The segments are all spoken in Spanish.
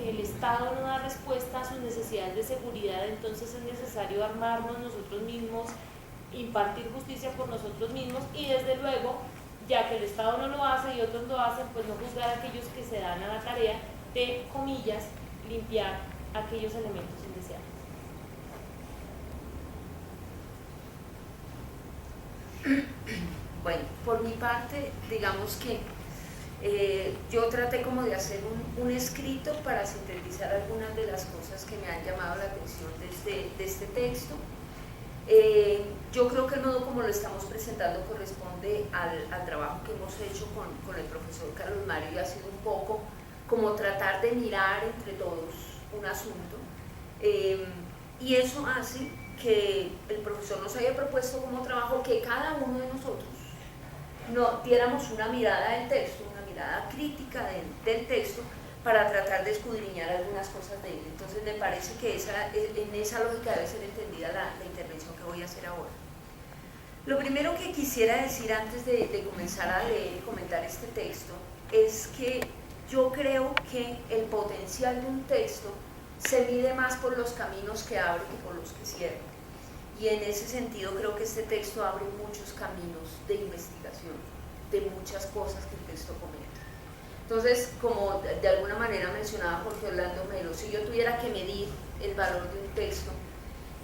el Estado no da respuesta a sus necesidades de seguridad, entonces es necesario armarnos nosotros mismos, impartir justicia por nosotros mismos y desde luego, ya que el Estado no lo hace y otros lo hacen, pues no juzgar a aquellos que se dan a la tarea de, comillas, limpiar aquellos elementos indeseables. Bueno, por mi parte, digamos que yo traté como de hacer un escrito para sintetizar algunas de las cosas que me han llamado la atención de este texto. Yo creo que el modo como lo estamos presentando corresponde al trabajo que hemos hecho con el profesor Carlos Mario, y ha sido un poco como tratar de mirar entre todos un asunto, y eso hace que el profesor nos haya propuesto como trabajo que cada uno de nosotros diéramos una mirada del texto, una mirada crítica del texto, para tratar de escudriñar algunas cosas de él. Entonces me parece que en esa lógica debe ser entendida la intervención que voy a hacer ahora. Lo primero que quisiera decir antes de comenzar a leer y comentar este texto es que yo creo que el potencial de un texto se mide más por los caminos que abre que por los que cierra. Y en ese sentido creo que este texto abre muchos caminos de investigación, de muchas cosas que el texto comenta. Entonces, como de alguna manera mencionaba Jorge Orlando Melo, si yo tuviera que medir el valor de un texto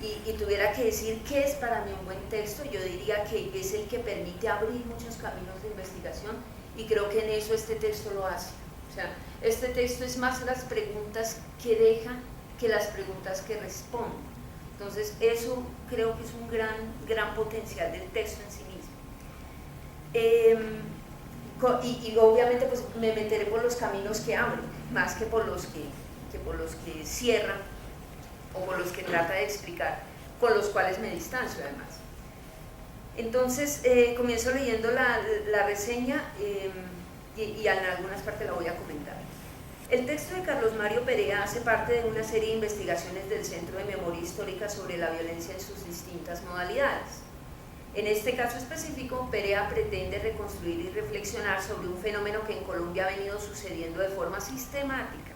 y tuviera que decir qué es para mí un buen texto, yo diría que es el que permite abrir muchos caminos de investigación, y creo que en eso este texto lo hace. O sea, este texto es más las preguntas que deja que las preguntas que responde. Entonces, eso creo que es un gran potencial del texto en sí mismo. Y obviamente pues me meteré por los caminos que abre, más que por los que cierra o por los que trata de explicar, con los cuales me distancio además. Entonces comienzo leyendo la reseña y en algunas partes la voy a comentar. El texto de Carlos Mario Perea hace parte de una serie de investigaciones del Centro de Memoria Histórica sobre la violencia en sus distintas modalidades. En este caso específico, Perea pretende reconstruir y reflexionar sobre un fenómeno que en Colombia ha venido sucediendo de forma sistemática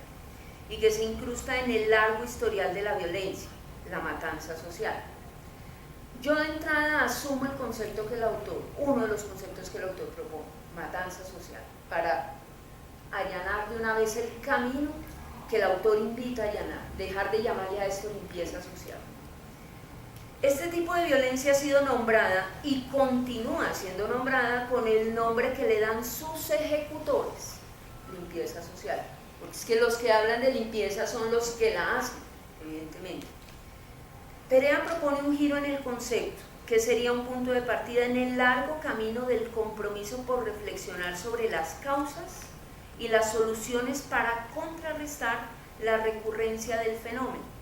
y que se incrusta en el largo historial de la violencia, la matanza social. Yo de entrada asumo el concepto que el autor, uno de los conceptos que el autor propone, matanza social, para allanar de una vez el camino que el autor invita a allanar, dejar de llamarle a esto limpieza social. Este tipo de violencia ha sido nombrada y continúa siendo nombrada con el nombre que le dan sus ejecutores, limpieza social, porque es que los que hablan de limpieza son los que la hacen, evidentemente. Perea propone un giro en el concepto, que sería un punto de partida en el largo camino del compromiso por reflexionar sobre las causas y las soluciones para contrarrestar la recurrencia del fenómeno,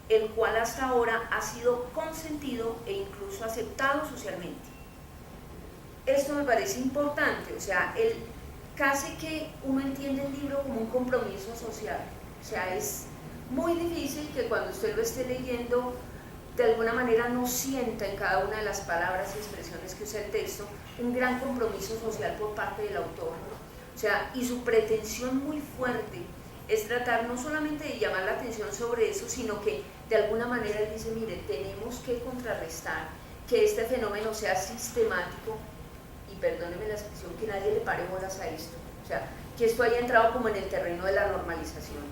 el cual hasta ahora ha sido consentido e incluso aceptado socialmente. Esto me parece importante, o sea, casi que uno entiende el libro como un compromiso social, o sea, es muy difícil que cuando usted lo esté leyendo de alguna manera no sienta en cada una de las palabras y expresiones que usa el texto un gran compromiso social por parte del autor, o sea, y su pretensión muy fuerte es tratar no solamente de llamar la atención sobre eso, sino que de alguna manera él dice, mire, tenemos que contrarrestar que este fenómeno sea sistemático, y perdóneme la expresión, que nadie le pare bolas a esto, o sea, que esto haya entrado como en el terreno de la normalización.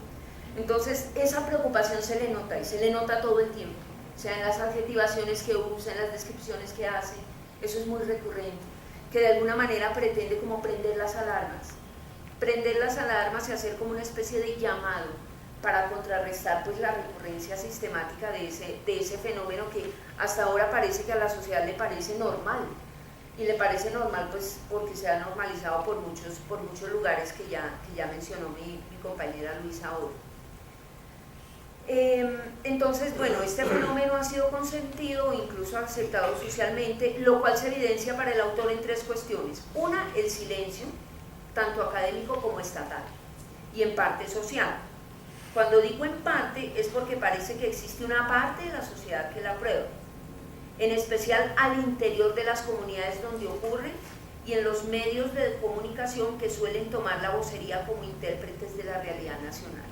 Entonces, esa preocupación se le nota, y se le nota todo el tiempo, o sea, en las adjetivaciones que usa, en las descripciones que hace, eso es muy recurrente, que de alguna manera pretende como prender las alarmas y hacer como una especie de llamado para contrarrestar pues la recurrencia sistemática de ese fenómeno que hasta ahora parece que a la sociedad le parece normal, y le parece normal pues porque se ha normalizado por muchos lugares que ya mencionó mi compañera Luisa Oro. Entonces, bueno, este fenómeno ha sido consentido e incluso aceptado socialmente, lo cual se evidencia para el autor en tres cuestiones. Una, el silencio, tanto académico como estatal, y en parte social. Cuando digo en parte es porque parece que existe una parte de la sociedad que la aprueba, en especial al interior de las comunidades donde ocurre y en los medios de comunicación que suelen tomar la vocería como intérpretes de la realidad nacional.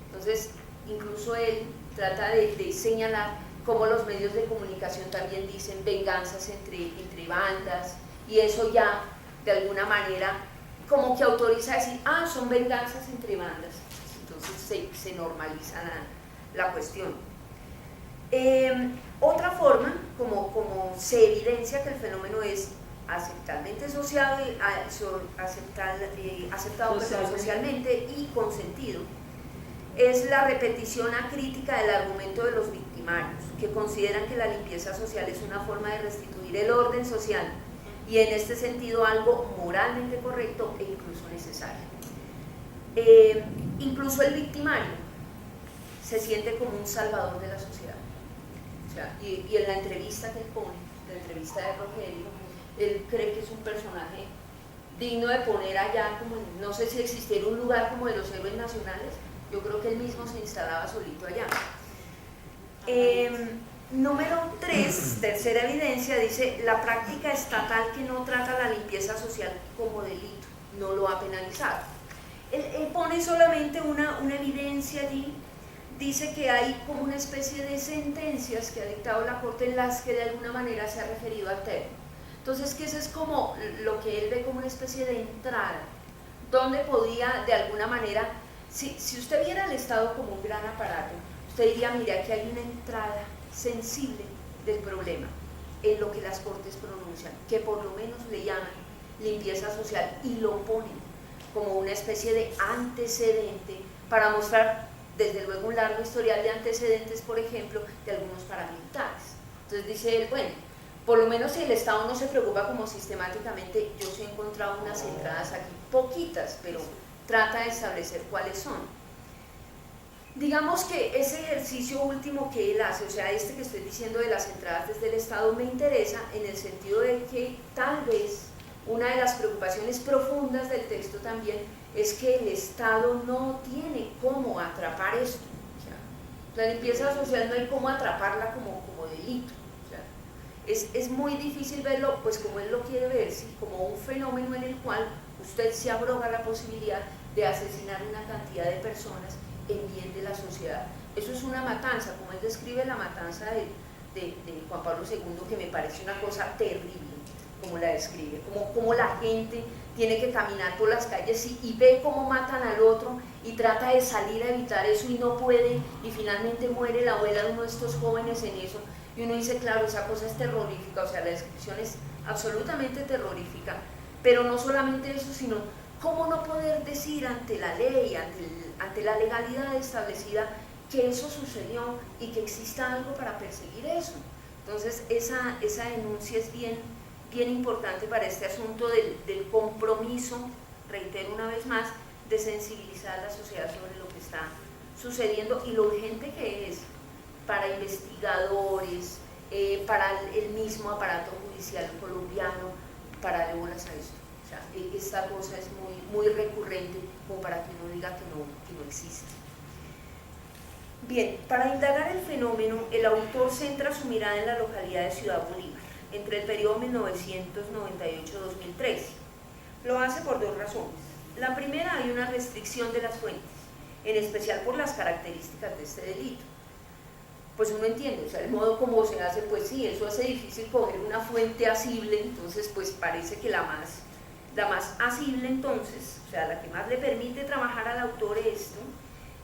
Entonces, incluso él trata de señalar cómo los medios de comunicación también dicen venganzas entre bandas, y eso ya, de alguna manera, como que autoriza a decir, son venganzas entre bandas. Entonces se normaliza la cuestión. Otra forma, como se evidencia que el fenómeno es aceptablemente asociado, aceptado socialmente y consentido, es la repetición acrítica del argumento de los victimarios, que consideran que la limpieza social es una forma de restituir el orden social y en este sentido algo moralmente correcto e incluso necesario. Incluso el victimario se siente como un salvador de la sociedad. O sea, y en la entrevista que él pone, la entrevista de Rogelio, él cree que es un personaje digno de poner allá, como no sé si existiera un lugar como de los héroes nacionales. Yo creo que él mismo se instalaba solito allá. Número 3, tercera evidencia, dice: la práctica estatal que no trata la limpieza social como delito, no lo ha penalizado. Él pone solamente una evidencia allí, dice que hay como una especie de sentencias que ha dictado la Corte en las que de alguna manera se ha referido al término. Entonces, que eso es como lo que él ve como una especie de entrada, donde podía de alguna manera, si usted viera el Estado como un gran aparato, usted diría, mira, aquí hay una entrada sensible del problema en lo que las Cortes pronuncian, que por lo menos le llaman limpieza social y lo ponen como una especie de antecedente para mostrar desde luego un largo historial de antecedentes, por ejemplo, de algunos paramilitares. Entonces dice él, bueno, por lo menos si el Estado no se preocupa como sistemáticamente, yo sí he encontrado unas entradas aquí, poquitas, pero trata de establecer cuáles son. Digamos que ese ejercicio último que él hace, o sea, este que estoy diciendo de las entradas desde el Estado, me interesa en el sentido de que tal vez una de las preocupaciones profundas del texto también es que el Estado no tiene cómo atrapar esto. O sea, la limpieza social no hay cómo atraparla como delito. O sea, es muy difícil verlo, pues como él lo quiere ver, ¿sí? Como un fenómeno en el cual usted se abroga la posibilidad de asesinar una cantidad de personas en bien de la sociedad. Eso es una matanza, como él describe la matanza de Juan Pablo II, que me parece una cosa terrible, como la describe, como la gente tiene que caminar por las calles y ve cómo matan al otro y trata de salir a evitar eso y no puede, y finalmente muere la abuela de uno de estos jóvenes en eso, y uno dice, claro, esa cosa es terrorífica, o sea, la descripción es absolutamente terrorífica, pero no solamente eso, sino cómo no poder decir ante la ley, ante la legalidad establecida, que eso sucedió y que exista algo para perseguir eso. Entonces esa denuncia es bien importante para este asunto del compromiso, reitero una vez más, de sensibilizar a la sociedad sobre lo que está sucediendo y lo urgente que es para investigadores, para el mismo aparato judicial colombiano, para darle bolas a esto. O sea, esta cosa es muy recurrente como para que uno diga que no existe. Bien, para indagar el fenómeno, el autor centra su mirada en la localidad de Ciudad Bolívar, entre el periodo 1998-2003. Lo hace por dos razones. La primera, hay una restricción de las fuentes, en especial por las características de este delito. Pues uno entiende, o sea, el modo como se hace, pues sí, eso hace difícil coger una fuente asible, entonces pues parece que la más asible entonces, o sea, la que más le permite trabajar al autor esto,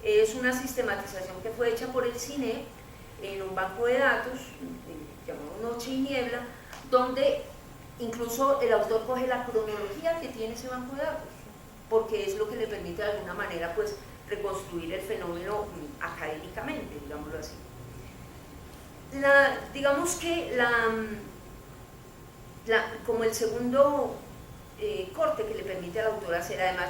es una sistematización que fue hecha por el CINEP en un banco de datos llamado Noche y Niebla, donde incluso el autor coge la cronología que tiene ese banco de datos, porque es lo que le permite de alguna manera pues reconstruir el fenómeno académicamente, digámoslo así. Digamos que como el segundo corte que le permite al autor hacer, además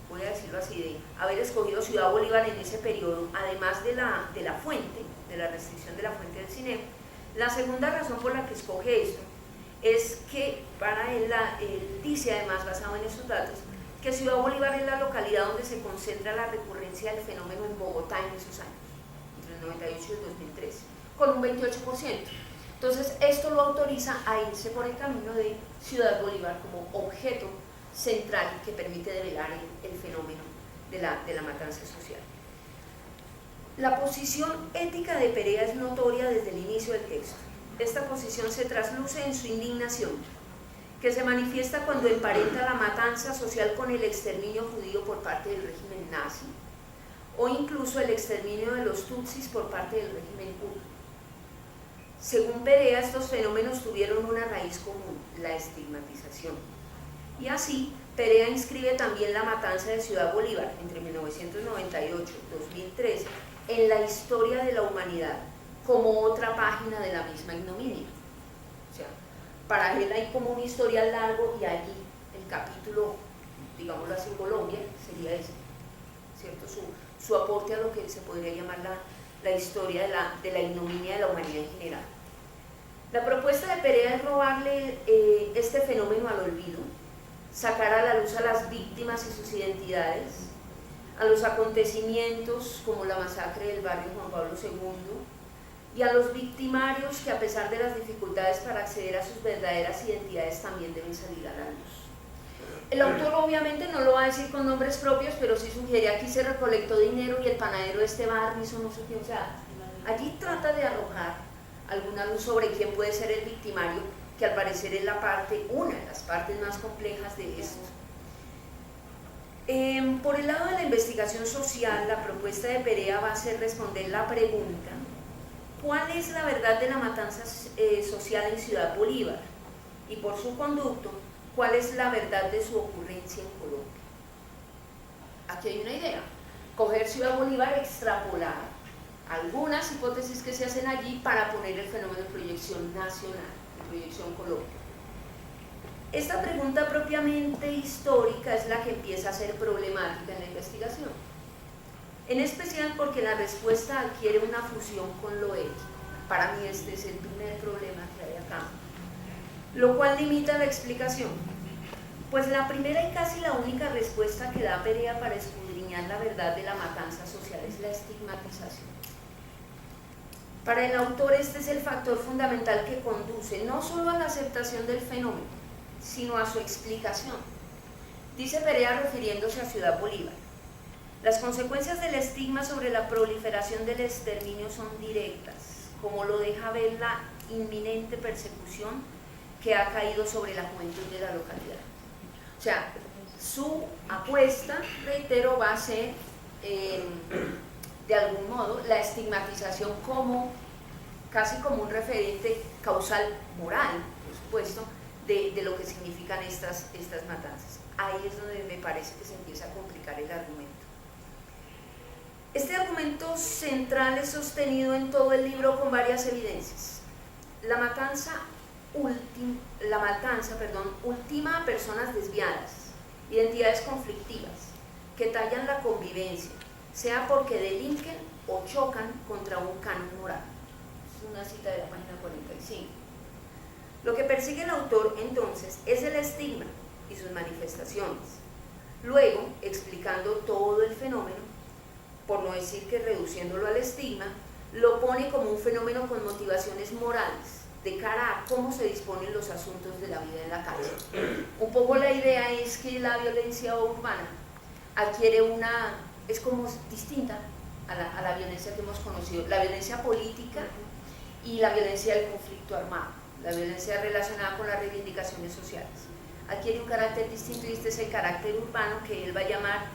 voy a decirlo así, de haber escogido Ciudad Bolívar en ese periodo, además de la fuente, de la restricción de la fuente del CINEP, la segunda razón por la que escoge esto es que para él dice, además basado en esos datos, que Ciudad Bolívar es la localidad donde se concentra la recurrencia del fenómeno en Bogotá en esos años, entre el 98 y el 2013, con un 28%. Entonces esto lo autoriza a irse por el camino de Ciudad Bolívar como objeto central que permite develar el fenómeno de la matanza social. La posición ética de Perea es notoria desde el inicio del texto. Esta posición se trasluce en su indignación, que se manifiesta cuando emparenta la matanza social con el exterminio judío por parte del régimen nazi, o incluso el exterminio de los tutsis por parte del régimen hutu. Según Perea, estos fenómenos tuvieron una raíz común, la estigmatización. Y así, Perea inscribe también la matanza de Ciudad Bolívar entre 1998 y 2013 en la historia de la humanidad, como otra página de la misma ignominia. O sea, para él hay como un historial largo y allí el capítulo, digámoslo así, en Colombia sería ese, ¿cierto? Su aporte a lo que se podría llamar la historia de la ignominia de la humanidad en general. La propuesta de Perea es robarle este fenómeno al olvido, sacar a la luz a las víctimas y sus identidades, a los acontecimientos como la masacre del barrio Juan Pablo II y a los victimarios que, a pesar de las dificultades para acceder a sus verdaderas identidades, también deben salir a la luz. El autor obviamente no lo va a decir con nombres propios, pero sí sugiere: aquí se recolectó dinero y el panadero de este barrio hizo no sé qué. O sea, allí trata de arrojar alguna luz sobre quién puede ser el victimario, que al parecer es una de las partes más complejas de esto. Por el lado de la investigación social, la propuesta de Perea va a ser responder la pregunta: ¿cuál es la verdad de la matanza social en Ciudad Bolívar? Y por su conducto, ¿cuál es la verdad de su ocurrencia en Colombia? Aquí hay una idea: coger Ciudad Bolívar, extrapolar algunas hipótesis que se hacen allí para poner el fenómeno en proyección nacional, en proyección Colombia. Esta pregunta propiamente histórica es la que empieza a ser problemática en la investigación, en especial porque la respuesta adquiere una fusión con lo ético. Para mí este es el primer problema que hay acá, lo cual limita la explicación, pues la primera y casi la única respuesta que da Perea para escudriñar la verdad de la matanza social es la estigmatización. Para el autor este es el factor fundamental que conduce no solo a la aceptación del fenómeno, sino a su explicación. Dice Perea, refiriéndose a Ciudad Bolívar: las consecuencias del estigma sobre la proliferación del exterminio son directas, como lo deja ver la inminente persecución que ha caído sobre la juventud de la localidad. O sea, su apuesta, reitero, va a ser de algún modo la estigmatización como casi como un referente causal moral, por supuesto, de lo que significan estas matanzas. Ahí es donde me parece que se empieza a complicar el argumento. Este argumento central es sostenido en todo el libro con varias evidencias. La matanza ultima a personas desviadas, identidades conflictivas, que tallan la convivencia, sea porque delinquen o chocan contra un canon moral. Es una cita de la página 45. Lo que persigue el autor entonces es el estigma y sus manifestaciones. Luego, explicando todo el fenómeno, por no decir que reduciéndolo al estigma, lo pone como un fenómeno con motivaciones morales, de cara a cómo se disponen los asuntos de la vida en la calle. Un poco la idea es que la violencia urbana adquiere es como distinta a la violencia que hemos conocido, la violencia política y la violencia del conflicto armado, la violencia relacionada con las reivindicaciones sociales. Adquiere un carácter distinto y este es el carácter urbano, que él va a llamar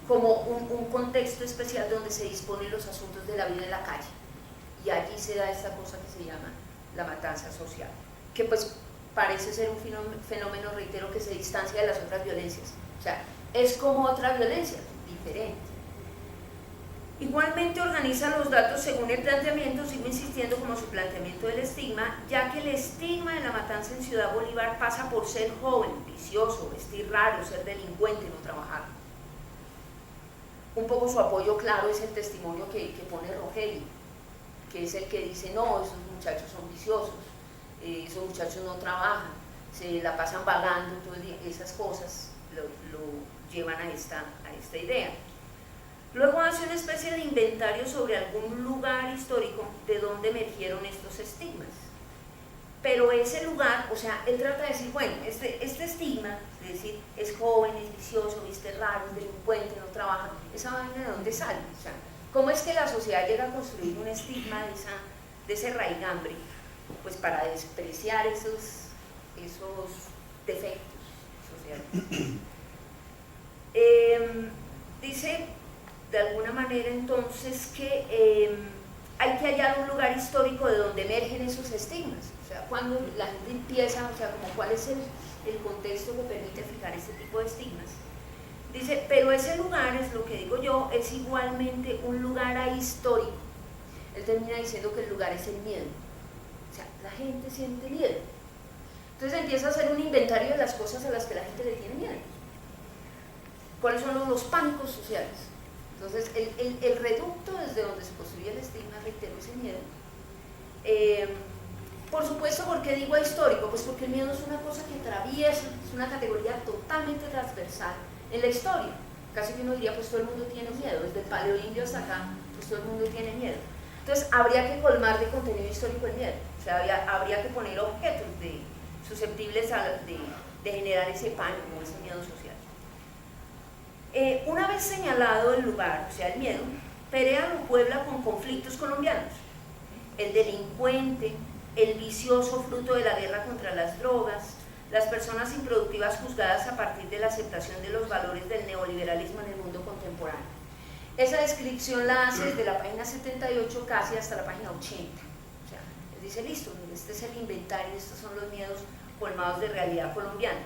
como un contexto especial donde se disponen los asuntos de la vida en la calle, y allí se da esta cosa que se llama la matanza social, que pues parece ser un fenómeno, reitero, que se distancia de las otras violencias. O sea, es como otra violencia, diferente. Igualmente organiza los datos según el planteamiento, sigo insistiendo como su planteamiento del estigma, ya que el estigma de la matanza en Ciudad Bolívar pasa por ser joven, vicioso, vestir raro, ser delincuente, no trabajar. Un poco su apoyo claro es el testimonio que pone Rogelio, que es el que dice: no, esos muchachos son viciosos, esos muchachos no trabajan, se la pasan vagando todo el día. Esas cosas lo llevan a esta idea. Luego hace una especie de inventario sobre algún lugar histórico de donde emergieron estos estigmas. Pero ese lugar, o sea, él trata de decir, bueno, este estigma, es decir, es joven, es vicioso, viste raro, es delincuente, no trabaja, ¿esa vaina de dónde sale? O sea, ¿Cómo es que la sociedad llega a construir un estigma de ese raigambre? Pues para despreciar esos defectos sociales. Dice de alguna manera entonces que hay que hallar un lugar histórico de donde emergen esos estigmas, o sea, cuando la gente empieza, o sea, como cuál es el contexto que permite fijar este tipo de estigmas. Dice, pero ese lugar, es lo que digo yo, es igualmente un lugar ahistórico. Él termina diciendo que el lugar es el miedo, o sea, la gente siente miedo. Entonces empieza a hacer un inventario de las cosas a las que la gente le tiene miedo. ¿Cuáles son los pánicos sociales? Entonces, el reducto desde donde se construye el estigma, reitero, es el miedo. Por supuesto, ¿por qué digo histórico? Pues porque el miedo es una cosa que atraviesa, es una categoría totalmente transversal en la historia. Casi que uno diría, pues todo el mundo tiene miedo, desde el paleoindio hasta acá, pues todo el mundo tiene miedo. Entonces, habría que colmar de contenido histórico el miedo. O sea, habría que poner objetos susceptibles de generar ese pánico, ese miedo social. Una vez señalado el lugar, o sea, el miedo, Perea lo puebla con conflictos colombianos. El delincuente, el vicioso fruto de la guerra contra las drogas, las personas improductivas juzgadas a partir de la aceptación de los valores del neoliberalismo en el mundo contemporáneo. Esa descripción la hace desde la página 78 casi hasta la página 80. O sea, él dice, listo, este es el inventario, estos son los miedos colmados de realidad colombiana.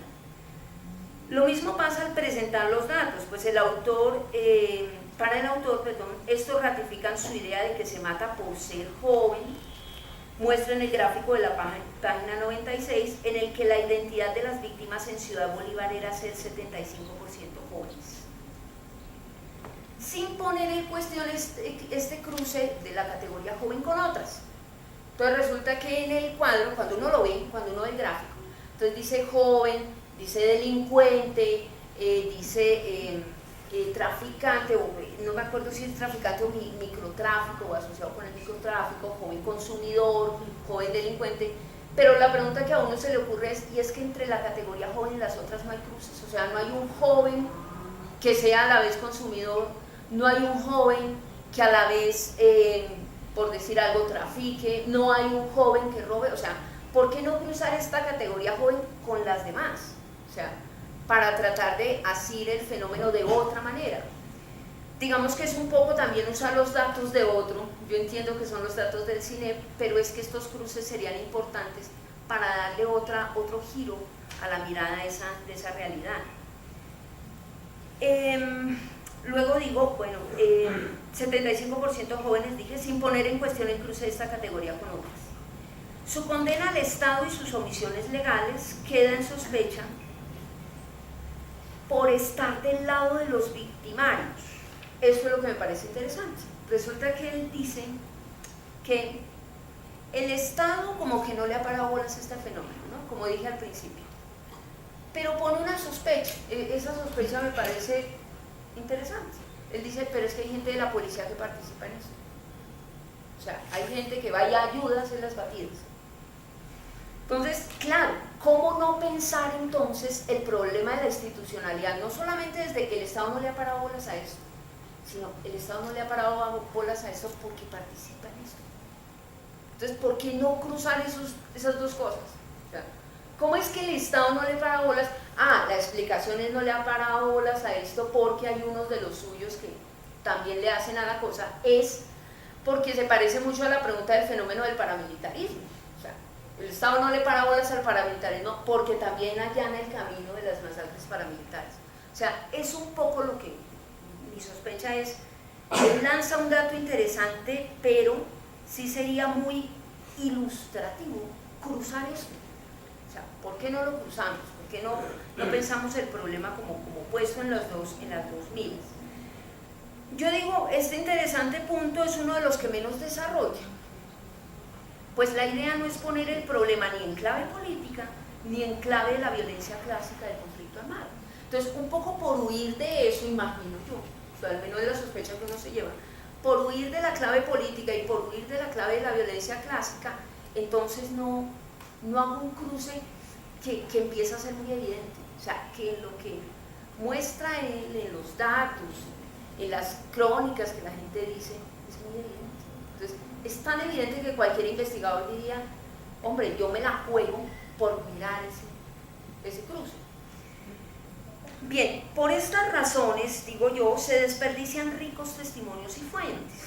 Lo mismo pasa al presentar los datos, pues para el autor, estos ratifican su idea de que se mata por ser joven. Muestra en el gráfico de la página 96, en el que la identidad de las víctimas en Ciudad Bolívar era ser 75% jóvenes. Sin poner en cuestión este cruce de la categoría joven con otras. Entonces resulta que en el cuadro, cuando uno lo ve, cuando uno ve el gráfico, entonces dice joven, dice delincuente, dice traficante, o no me acuerdo si es traficante o microtráfico o asociado con el microtráfico, joven consumidor, joven delincuente, pero la pregunta que a uno se le ocurre es, y es que entre la categoría joven y las otras no hay cruces, o sea, no hay un joven que sea a la vez consumidor, no hay un joven que a la vez, por decir algo, trafique, no hay un joven que robe, o sea, ¿por qué no cruzar esta categoría joven con las demás? O sea, para tratar de asir el fenómeno de otra manera. Digamos que es un poco también usar los datos de otro, yo entiendo que son los datos del CINEP, pero es que estos cruces serían importantes para darle otro giro a la mirada de esa realidad. Luego digo, bueno, 75% jóvenes, dije, sin poner en cuestión el cruce de esta categoría con otras. Su condena al Estado y sus omisiones legales queda en sospecha por estar del lado de los victimarios. Esto es lo que me parece interesante. Resulta que él dice que el Estado como que no le ha parado bolas a este fenómeno, ¿no? Como dije al principio. Pero pone una sospecha, esa sospecha me parece interesante. Él dice, pero es que hay gente de la policía que participa en eso. O sea, hay gente que va y ayuda a hacer las batidas. Entonces, claro, ¿cómo no pensar entonces el problema de la institucionalidad? No solamente desde que el Estado no le ha parado bolas a esto, sino el Estado no le ha parado bolas a esto porque participa en esto. Entonces, ¿por qué no cruzar esas dos cosas? O sea, ¿cómo es que el Estado no le para bolas? La explicación es no le ha parado bolas a esto porque hay unos de los suyos que también le hacen a la cosa, es porque se parece mucho a la pregunta del fenómeno del paramilitarismo. O sea, el Estado no le para bolas al paramilitarismo porque también allana el camino de las masacres paramilitares. O sea, es un poco lo que mi sospecha es. Él lanza un dato interesante, pero sí sería muy ilustrativo cruzar esto. O sea, ¿por qué no lo cruzamos? ¿Por qué no pensamos el problema como puesto en las dos miras? Yo digo, este interesante punto es uno de los que menos desarrolla. Pues la idea no es poner el problema ni en clave política, ni en clave de la violencia clásica del conflicto armado. Entonces, un poco por huir de eso, imagino yo, o sea, al menos de la sospecha que uno se lleva, por huir de la clave política y por huir de la clave de la violencia clásica, entonces no hago un cruce que empieza a ser muy evidente. O sea, que lo que muestra él en los datos, en las crónicas que la gente dice, es muy evidente. Entonces, es tan evidente que cualquier investigador diría, hombre, yo me la juego por mirar ese cruce. Bien, por estas razones, digo yo, se desperdician ricos testimonios y fuentes,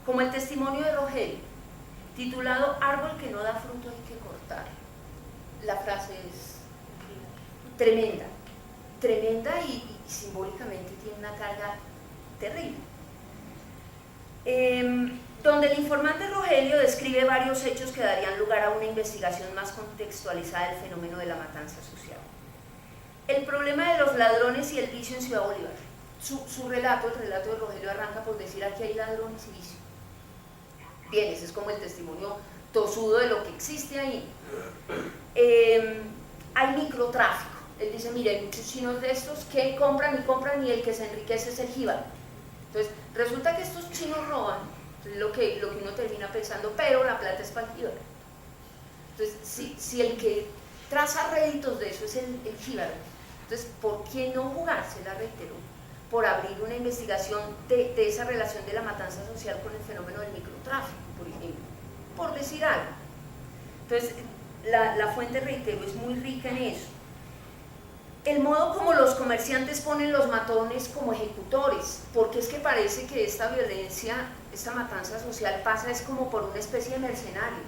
como el testimonio de Rogelio, titulado Árbol que no da fruto hay que cortar. La frase es tremenda, tremenda y simbólicamente tiene una carga terrible. Donde el informante Rogelio describe varios hechos que darían lugar a una investigación más contextualizada del fenómeno de la matanza social. El problema de los ladrones y el vicio en Ciudad Bolívar. Su relato, el relato de Rogelio, arranca por decir aquí hay ladrones y vicio. Bien, ese es como el testimonio tosudo de lo que existe ahí. Hay microtráfico. Él dice, mire, hay muchos chinos de estos que compran y el que se enriquece es el jíbaro. Entonces, resulta que estos chinos roban, lo que uno termina pensando, pero la plata es para el jíbaro. Entonces, si el que traza réditos de eso es el jíbaro, entonces, ¿por qué no jugársela, reitero, por abrir una investigación de esa relación de la matanza social con el fenómeno del microtráfico, por ejemplo? Por decir algo. Entonces, la fuente, reitero, es muy rica en eso. El modo como los comerciantes ponen los matones como ejecutores, porque es que parece que esta violencia, esta matanza social pasa es como por una especie de mercenarios.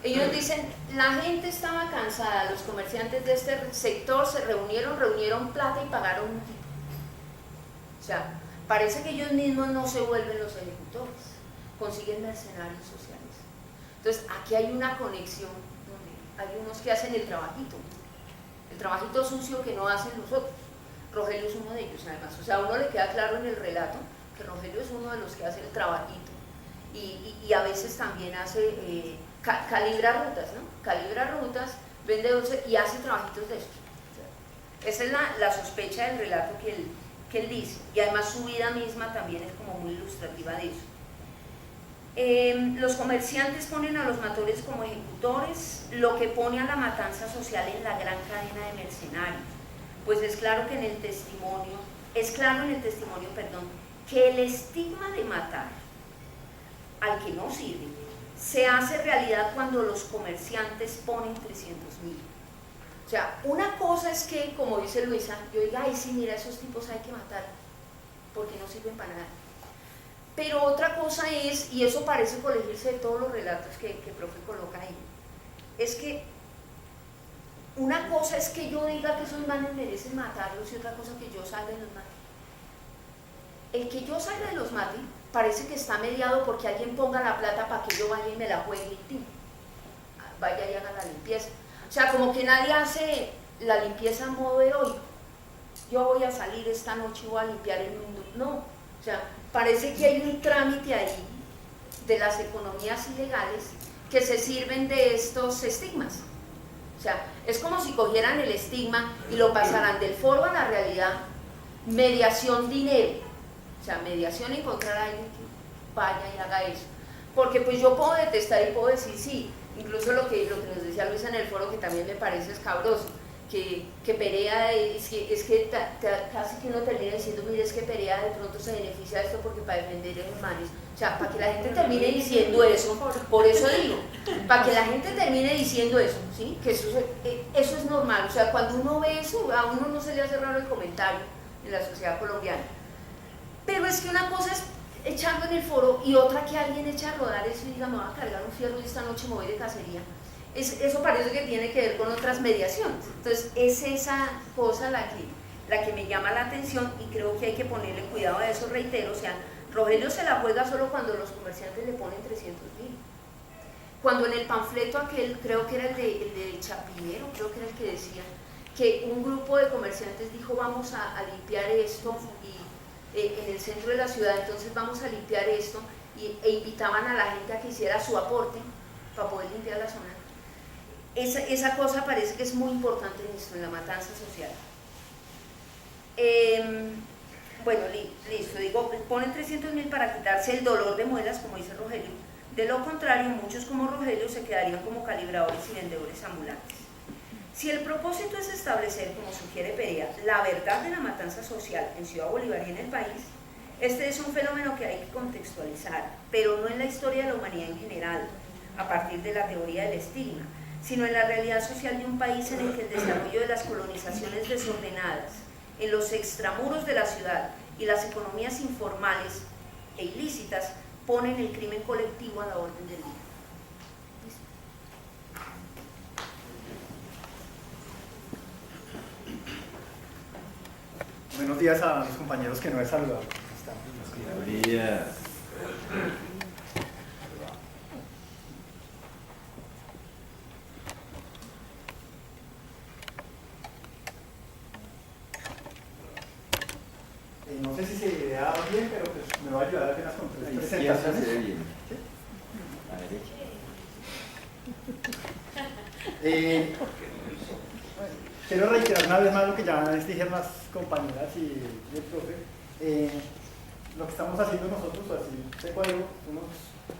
Ellos dicen, la gente estaba cansada, los comerciantes de este sector se reunieron plata y pagaron un tipo. O sea, parece que ellos mismos no se vuelven los ejecutores, consiguen mercenarios sociales. Entonces, aquí hay una conexión donde hay unos que hacen el trabajito sucio que no hacen los otros. Rogelio es uno de ellos, además. O sea, a uno le queda claro en el relato que Rogelio es uno de los que hace el trabajito y a veces también hace, calibra rutas, ¿no? Calibra rutas, vende dulce y hace trabajitos de estos. O sea, esa es la sospecha del relato que él dice, y además su vida misma también es como muy ilustrativa de eso. Los comerciantes ponen a los matones como ejecutores, lo que pone a la matanza social en la gran cadena de mercenarios. Pues es claro en el testimonio, que el estigma de matar al que no sirve se hace realidad cuando los comerciantes ponen 300.000. O sea, una cosa es que, como dice Luisa, yo diga, ay sí, mira, esos tipos hay que matar porque no sirven para nada. Pero otra cosa es, y eso parece colegirse de todos los relatos que el profe coloca ahí, es que una cosa es que yo diga que esos manes merecen matarlos y otra cosa que yo salga y los mate. El que yo salga y los mate parece que está mediado porque alguien ponga la plata para que yo vaya y me la juegue y vaya y haga la limpieza. O sea, como que nadie hace la limpieza en modo heroico. Yo voy a salir esta noche y voy a limpiar el mundo. No, o sea, parece que hay un trámite ahí de las economías ilegales que se sirven de estos estigmas. O sea, es como si cogieran el estigma y lo pasaran del foro a la realidad, mediación dinero. O sea, mediación, encontrar a alguien que vaya y haga eso. Porque pues yo puedo detestar y puedo decir sí, incluso lo que nos decía Luisa en el foro, que también me parece escabroso, que Perea es que casi que uno termina diciendo, mire, es que Perea de pronto se beneficia de esto porque para defender a los manes. O sea, para que la gente termine diciendo eso, por eso digo, para que la gente termine diciendo eso, ¿sí? Que eso es normal. O sea, cuando uno ve eso, a uno no se le hace raro el comentario en la sociedad colombiana. Pero es que una cosa es echarlo en el foro y otra que alguien echa a rodar eso y diga, me voy a cargar un fierro y esta noche me voy de cacería. Eso parece que tiene que ver con otras mediaciones. Entonces es esa cosa la que me llama la atención y creo que hay que ponerle cuidado a eso, reitero. O sea, Rogelio se la juega solo cuando los comerciantes le ponen 300.000. Cuando en el panfleto aquel, creo que era el de Chapinero, creo que era el que decía que un grupo de comerciantes dijo vamos a limpiar esto en el centro de la ciudad, entonces vamos a limpiar esto e invitaban a la gente a que hiciera su aporte para poder limpiar la zona. Esa cosa parece que es muy importante en esto, en la matanza social. Bueno, listo, digo, ponen 300.000 para quitarse el dolor de muelas, como dice Rogelio. De lo contrario, muchos como Rogelio se quedarían como calibradores y vendedores ambulantes. Si el propósito es establecer, como sugiere Perea, la verdad de la matanza social en Ciudad Bolívar y en el país, este es un fenómeno que hay que contextualizar, pero no en la historia de la humanidad en general, a partir de la teoría del estigma, sino en la realidad social de un país en el que el desarrollo de las colonizaciones desordenadas, en los extramuros de la ciudad y las economías informales e ilícitas ponen el crimen colectivo a la orden del día. Buenos días a los compañeros que no he saludado. Buenos días. No sé si se vea bien, pero pues me va a ayudar apenas con tres Se presentaciones. ve bien. ¿Sí? A la derecha. Quiero reiterar una vez más lo que ya dijeron las compañeras y el profe. Lo que estamos haciendo nosotros, así te cuadro,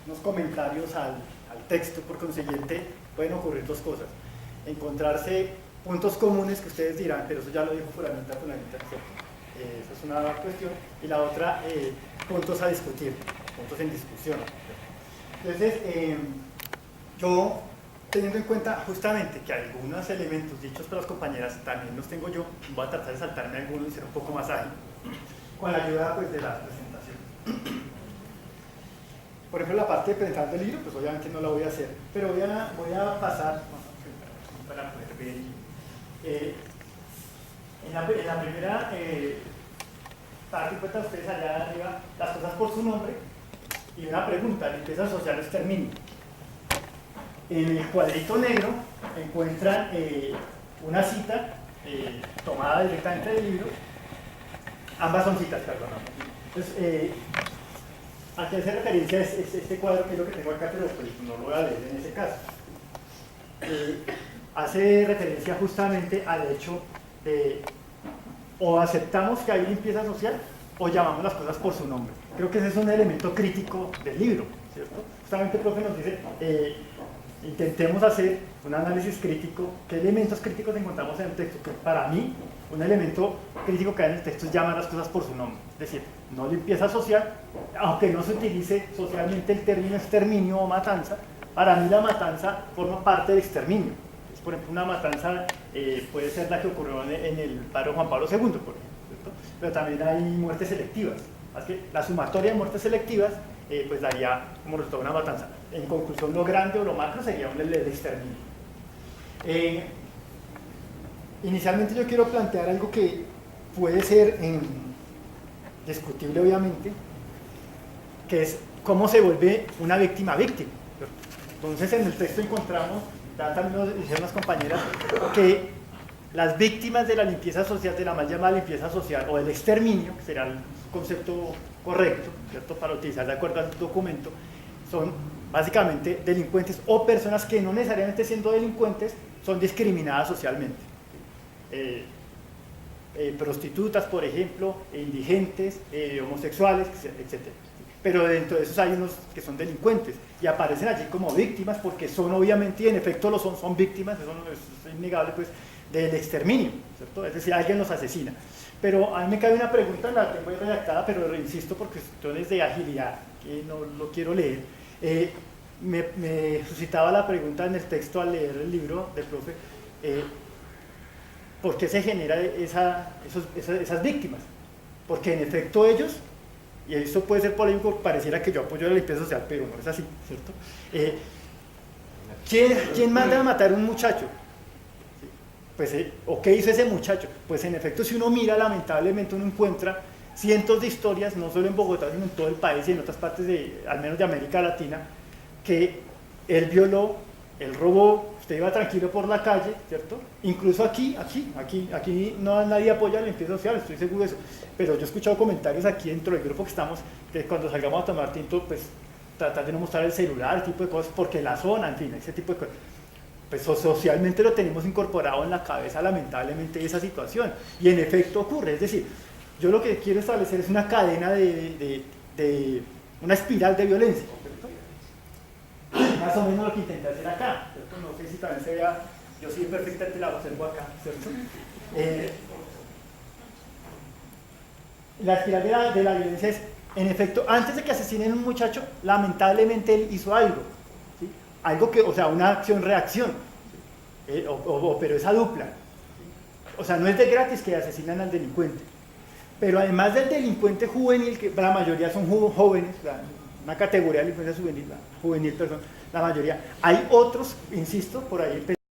unos comentarios al texto, por consiguiente pueden ocurrir dos cosas. Encontrarse puntos comunes que ustedes dirán, pero eso ya lo dijo fulanita, ¿cierto? Esa es una cuestión. Y la otra, puntos a discutir, puntos en discusión. Entonces, yo, teniendo en cuenta justamente que algunos elementos dichos por las compañeras también los tengo yo, voy a tratar de saltarme algunos y ser un poco más ágil, con la ayuda pues, de la presentación. Por ejemplo, la parte de presentar del libro, pues obviamente no la voy a hacer, pero voy a pasar, para poder ver. En la primera parte encuentran ustedes allá arriba las cosas por su nombre y una pregunta, limpieza social o exterminio. En el cuadrito negro encuentran una cita tomada directamente del libro, ambas son citas, perdón. Entonces, ¿a qué hace referencia es este cuadro que es lo que tengo acá, pero pues, no lo voy a leer en ese caso? Hace referencia justamente al hecho de o aceptamos que hay limpieza social o llamamos las cosas por su nombre. Creo que ese es un elemento crítico del libro, ¿cierto? Justamente el profe nos dice, intentemos hacer un análisis crítico, qué elementos críticos encontramos en el texto, que para mí un elemento crítico que hay en el texto es llamar las cosas por su nombre, es decir, no limpieza social, aunque no se utilice socialmente el término exterminio o matanza, para mí la matanza forma parte del exterminio. Por ejemplo, una matanza puede ser la que ocurrió en el paro Juan Pablo II, por ejemplo, ¿cierto? Pero también hay muertes selectivas. Así que la sumatoria de muertes selectivas pues daría como resultado una matanza. En conclusión, lo grande o lo macro sería el exterminio. Inicialmente yo quiero plantear algo que puede ser discutible, obviamente, que es cómo se vuelve una víctima víctima, ¿cierto? Entonces, en el texto encontramos, también lo dijeron las compañeras, que las víctimas de la limpieza social, de la mal llamada limpieza social o del exterminio, que será el concepto correcto, ¿cierto?, para utilizar de acuerdo al documento, son básicamente delincuentes o personas que no necesariamente siendo delincuentes son discriminadas socialmente. Prostitutas, por ejemplo, indigentes, homosexuales, etc. Pero dentro de esos hay unos que son delincuentes y aparecen allí como víctimas porque son obviamente, y en efecto lo son víctimas, eso es innegable, pues, del exterminio, ¿cierto? Es decir, alguien los asesina. Pero a mí me cae una pregunta, la tengo ahí redactada, pero insisto por cuestiones de agilidad, que no lo quiero leer. Me suscitaba la pregunta en el texto al leer el libro del profe, ¿por qué se genera esas víctimas? Porque en efecto ellos, y esto puede ser polémico, pareciera que yo apoyo la limpieza social, pero no es así, ¿cierto? ¿Quién manda a matar a un muchacho? Pues, ¿o qué hizo ese muchacho? Pues en efecto, si uno mira, lamentablemente uno encuentra cientos de historias, no solo en Bogotá, sino en todo el país y en otras partes, al menos de América Latina, que él violó, él robó, usted iba tranquilo por la calle, ¿cierto? Incluso aquí no nadie apoya la limpieza social, estoy seguro de eso, pero yo he escuchado comentarios aquí dentro del grupo que estamos, que cuando salgamos a tomar tinto, pues tratar de no mostrar el celular, ese tipo de cosas, porque la zona, en fin, ese tipo de cosas. Pues socialmente lo tenemos incorporado en la cabeza, lamentablemente, esa situación, y en efecto ocurre. Es decir, yo lo que quiero establecer es una cadena una espiral de violencia, ¿cierto? Más o menos lo que intenté hacer acá, ¿cierto? No sé si también se vea Yo sí perfectamente la observo acá, ¿cierto? La espiral de la violencia es, en efecto, antes de que asesinen a un muchacho, lamentablemente él hizo algo, ¿sí? Algo que, o sea, una acción-reacción, pero esa dupla. O sea, no es de gratis que asesinan al delincuente. Pero además del delincuente juvenil, que la mayoría son jóvenes, una categoría de delincuencia juvenil, perdón, la mayoría, hay otros, insisto, por ahí